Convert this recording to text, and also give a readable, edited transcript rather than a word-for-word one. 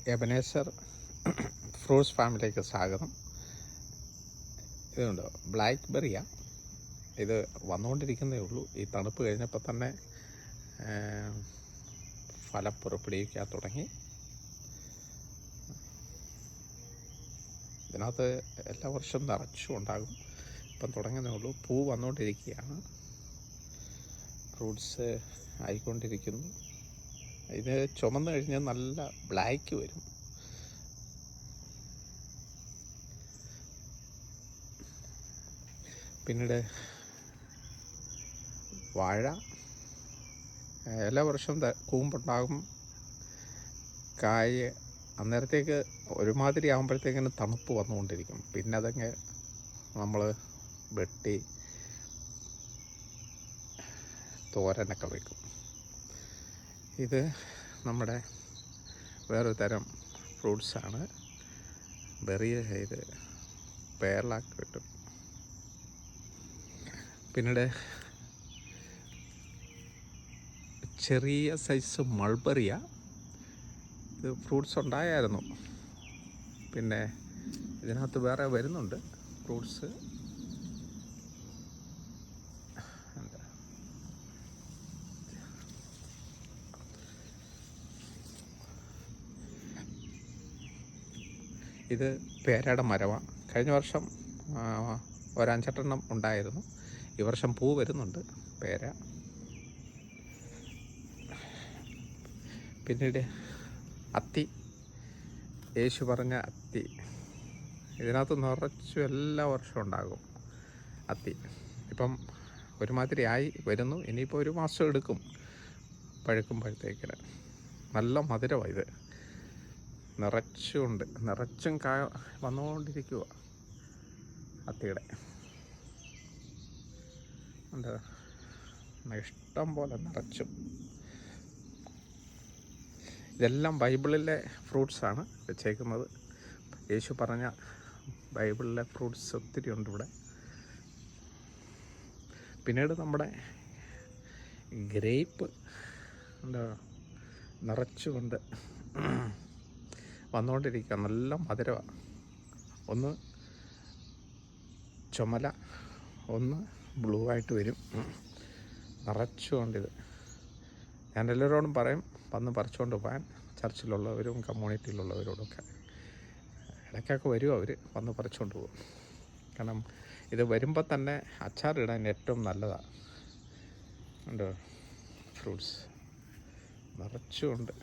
Ebenezer fruits ഫാമിലേക്ക് സ്വാഗതം. ഇതുണ്ട്, black ബെറിയാണ്. ഇത് വന്നുകൊണ്ടിരിക്കുന്നേ ഉള്ളൂ. ഈ തണുപ്പ് കഴിഞ്ഞപ്പോൾ തന്നെ ഫലം പുറപ്പെടുവിക്കാൻ തുടങ്ങി. ഇതിനകത്ത് എല്ലാ വർഷവും നിറച്ചും ഉണ്ടാകും. ഇപ്പം തുടങ്ങുന്നേ ഉള്ളൂ. പൂ വന്നുകൊണ്ടിരിക്കുകയാണ്, ഫ്രൂട്ട്സ് ആയിക്കൊണ്ടിരിക്കുന്നു. ഇത് ചുമന്ന് കഴിഞ്ഞാൽ നല്ല ബ്ലാക്ക് വരും. പിന്നീട് വാഴ എല്ലാ വർഷവും കൂമ്പുണ്ടാകും, കായ് അന്നേരത്തേക്ക് ഒരുമാതിരി ആകുമ്പോഴത്തേക്കിന് തണുപ്പ് വന്നുകൊണ്ടിരിക്കും. പിന്നെ അതങ്ങ് നമ്മൾ വെട്ടി തോരനൊക്കെ വയ്ക്കും. ഇത് നമ്മുടെ വേറൊരു തരം ഫ്രൂട്ട്സാണ്. ബെറി ഇത് പേരലാക്കി കിട്ടും. പിന്നീട് ചെറിയ സൈസ് മൾബറിയ. ഇത് ഫ്രൂട്ട്സ് ഉണ്ടായിരുന്നു, പിന്നെ ഇതിനകത്ത് വേറെ വരുന്നുണ്ട് ഫ്രൂട്ട്സ്. ഇത് പേരയുടെ മരമാണ്. കഴിഞ്ഞ വർഷം ഒരഞ്ചെട്ടെണ്ണം ഉണ്ടായിരുന്നു. ഈ വർഷം പൂ വരുന്നുണ്ട് പേര. പിന്നീട് അത്തി, യേശു പറഞ്ഞ അത്തി. ഇതിനകത്ത് നിറച്ചും എല്ലാ വർഷവും ഉണ്ടാകും അത്തി. ഇപ്പം ഒരുമാതിരി ആയി വരുന്നു. ഇനിയിപ്പോൾ ഒരു മാസം എടുക്കും പഴുക്കുമ്പോഴത്തേക്കിന്. നല്ല മധുരമാണ് ഇത്. നിറച്ചുണ്ട്, നിറച്ചും കായ വന്നുകൊണ്ടിരിക്കുക അത്തിയുടെ. എന്താ ഇഷ്ടം പോലെ നിറച്ചും. ഇതെല്ലാം ബൈബിളിലെ ഫ്രൂട്ട്സാണ് വെച്ചേക്കുന്നത്. യേശു പറഞ്ഞ ബൈബിളിലെ ഫ്രൂട്ട്സ് ഒത്തിരി ഉണ്ട് ഇവിടെ. പിന്നീട് നമ്മുടെ ഗ്രേപ്പ് എന്താ നിറച്ചുകൊണ്ട് വന്നുകൊണ്ടിരിക്കുക. നല്ല മധുരമാണ്. ഒന്ന് ചുമല, ഒന്ന് ബ്ലൂ ആയിട്ട് വരും. നിറച്ചുകൊണ്ടിത്. ഞാൻ എല്ലാവരോടും പറയും വന്ന് പറിച്ചുകൊണ്ട് പോകാൻ. ചർച്ചിലുള്ളവരും കമ്മ്യൂണിറ്റിയിലുള്ളവരോടൊക്കെ ഇടയ്ക്കൊക്കെ വരും അവർ, വന്ന് പറിച്ചുകൊണ്ട് പോകും. കാരണം ഇത് വരുമ്പോൾ തന്നെ അച്ചാറിടാൻ ഏറ്റവും നല്ലതാണ്. ഉണ്ട് ഫ്രൂട്ട്സ് നിറച്ചുമുണ്ട്.